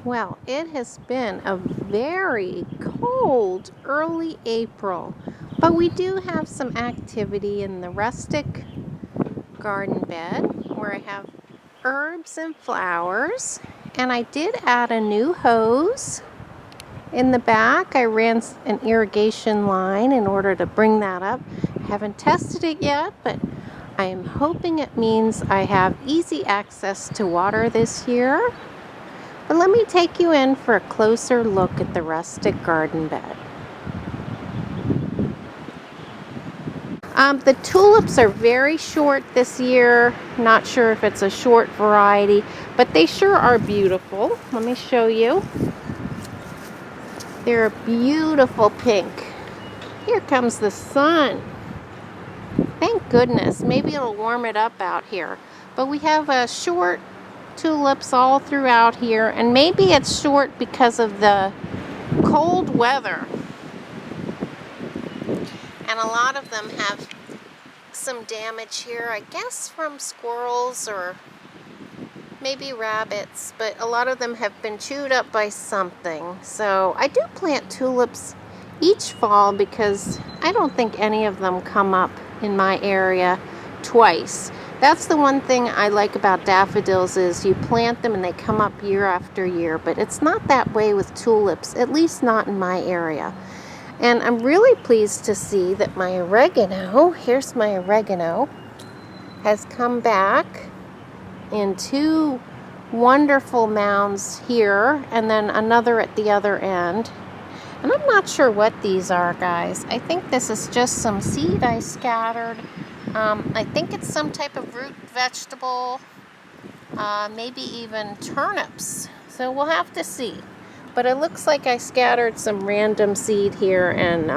Well, it has been a very cold early April, but we do have some activity in the rustic garden bed where I have herbs and flowers, and I did add a new hose in the back. I ran an irrigation line in order to bring that up. I haven't tested it yet, but I am hoping it means I have easy access to water this year. But let me take you in for a closer look at the rustic garden bed. The tulips are very short this year. Not sure if it's a short variety, but they sure are beautiful. Let me show you. They're a beautiful pink. Here comes the sun. Thank goodness. Maybe it'll warm it up out here. But we have short tulips all throughout here, and maybe it's short because of the cold weather. And a lot of them have some damage here, I guess from squirrels or maybe rabbits, but a lot of them have been chewed up by something. So I do plant tulips each fall because I don't think any of them come up in my area twice. That's the one thing I like about daffodils is you plant them and they come up year after year, but it's not that way with tulips, at least not in my area. And I'm really pleased to see that my oregano, here's my oregano, has come back in two wonderful mounds here and then another at the other end. And I'm not sure what these are, guys. I think this is just some seed I scattered. I think it's some type of root vegetable, maybe even turnips. So we'll have to see. But it looks like I scattered some random seed here, and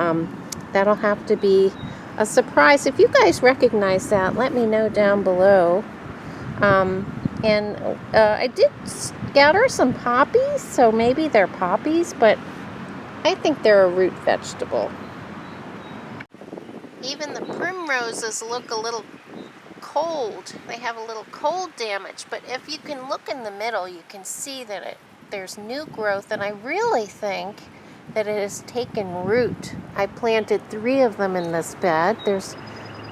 that'll have to be a surprise. If you guys recognize that, let me know down below. I did scatter some poppies, so maybe they're poppies, but I think they're a root vegetable. Even the primroses look a little cold. They have a little cold damage, but if you can look in the middle, you can see that there's new growth, and I really think that it has taken root. I planted 3 of them in this bed. There's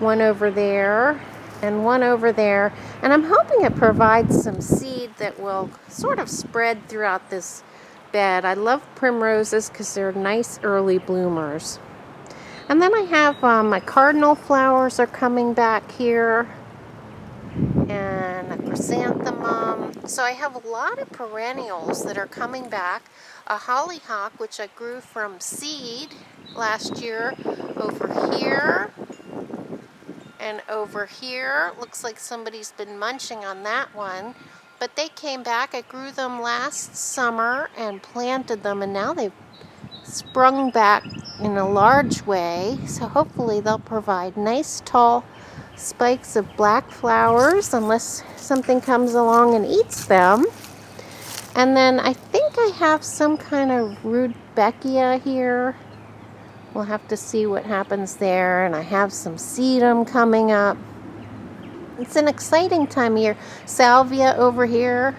one over there and one over there, and I'm hoping it provides some seed that will sort of spread throughout this bed. I love primroses because they're nice early bloomers. And then I have my cardinal flowers are coming back here, and a chrysanthemum. So I have a lot of perennials that are coming back. A hollyhock, which I grew from seed last year, over here and over here. Looks like somebody's been munching on that one. But they came back. I grew them last summer and planted them, and now they've sprung back in a large way. So hopefully they'll provide nice tall spikes of black flowers unless something comes along and eats them. And then I think I have some kind of rudbeckia here. We'll have to see what happens there. And I have some sedum coming up. It's an exciting time of year. Salvia over here.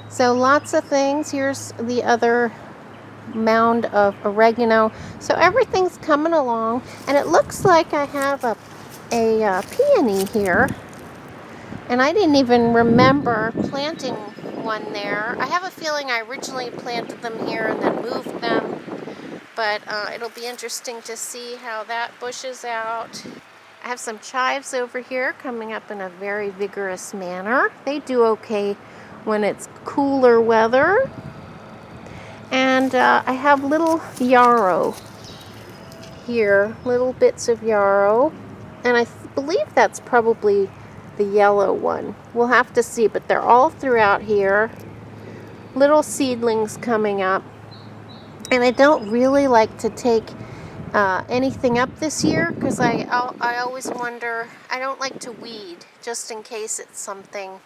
So lots of things. Here's the other mound of oregano. So everything's coming along, and it looks like I have a peony here, and I didn't even remember planting one there. I have a feeling I originally planted them here and then moved them, but it'll be interesting to see how that bushes out. I have some chives over here coming up in a very vigorous manner. They do okay when it's cooler weather. And I have little yarrow here, little bits of yarrow, and I believe that's probably the yellow one. We'll have to see, but they're all throughout here. Little seedlings coming up, and I don't really like to take anything up this year because I always wonder, I don't like to weed just in case it's something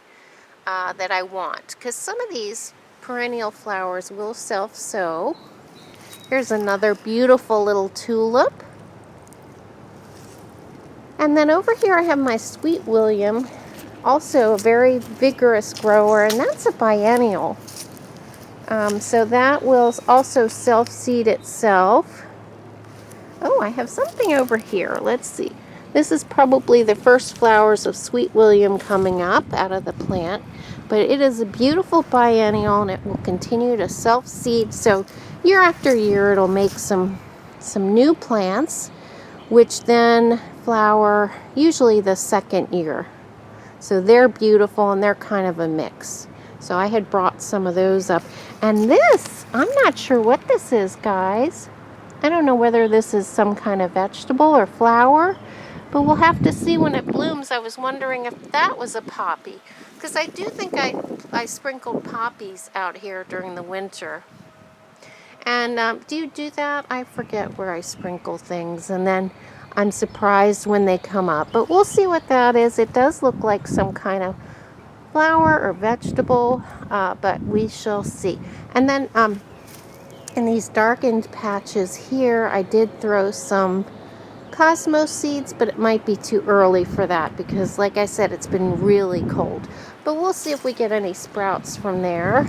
that I want, because some of these perennial flowers will self-sow. Here's another beautiful little tulip. And then over here I have my Sweet William, also a very vigorous grower, and that's a biennial. So that will also self-seed itself. Oh, I have something over here. Let's see. This is probably the first flowers of Sweet William coming up out of the plant. But it is a beautiful biennial, and it will continue to self-seed. So year after year, it'll make some new plants, which then flower usually the second year. So they're beautiful, and they're kind of a mix. So I had brought some of those up. And this, I'm not sure what this is, guys. I don't know whether this is some kind of vegetable or flower, but we'll have to see when it blooms. I was wondering if that was a poppy, because I do think I sprinkled poppies out here during the winter. And do you do that? I forget where I sprinkle things, and then I'm surprised when they come up. But we'll see what that is. It does look like some kind of flower or vegetable, but we shall see. And then in these darkened patches here, I did throw some cosmos seeds, but it might be too early for that because, like I said, it's been really cold. But we'll see if we get any sprouts from there.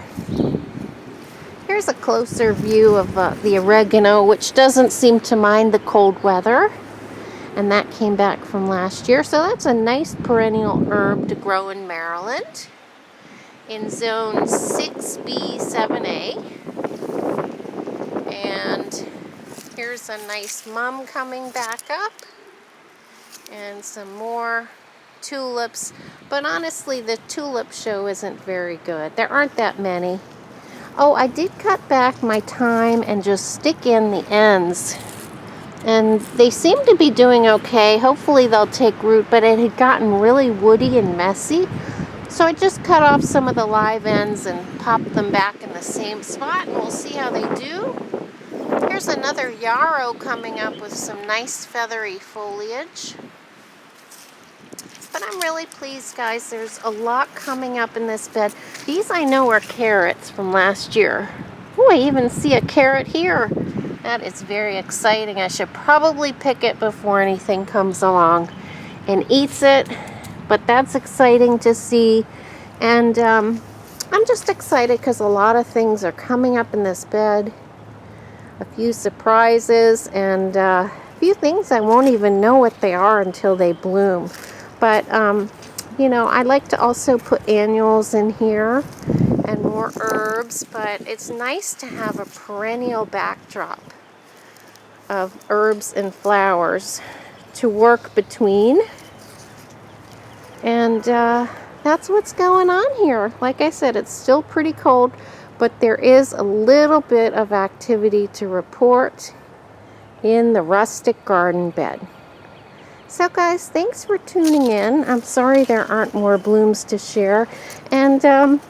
Here's a closer view of the oregano, which doesn't seem to mind the cold weather. And that came back from last year. So that's a nice perennial herb to grow in Maryland in zone 6B, 7A. And here's a nice mum coming back up. And some more tulips. But honestly, the tulip show isn't very good. There aren't that many. Oh, I did cut back my thyme and just stick in the ends. And they seem to be doing okay. Hopefully they'll take root, but it had gotten really woody and messy. So I just cut off some of the live ends and popped them back in the same spot, and we'll see how they do. Here's another yarrow coming up with some nice feathery foliage. But I'm really pleased, guys. There's a lot coming up in this bed. These I know are carrots from last year. Oh, I even see a carrot here. That is very exciting. I should probably pick it before anything comes along and eats it. But that's exciting to see. And I'm just excited because a lot of things are coming up in this bed. A few surprises and a few things I won't even know what they are until they bloom. But, you know, I like to also put annuals in here and more herbs, but it's nice to have a perennial backdrop of herbs and flowers to work between. And that's what's going on here. Like I said, it's still pretty cold, but there is a little bit of activity to report in the rustic garden bed. So guys, thanks for tuning in. I'm sorry there aren't more blooms to share. And I'm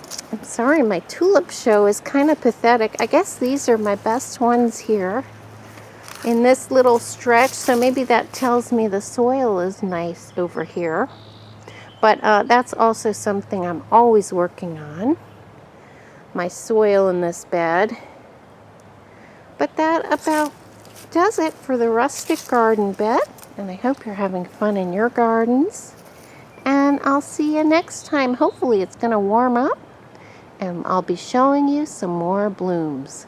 sorry my tulip show is kind of pathetic. I guess these are my best ones here in this little stretch. So maybe that tells me the soil is nice over here. But that's also something I'm always working on. My soil in this bed. But that about does it for the rustic garden bed. And I hope you're having fun in your gardens. And I'll see you next time. Hopefully it's going to warm up. And I'll be showing you some more blooms.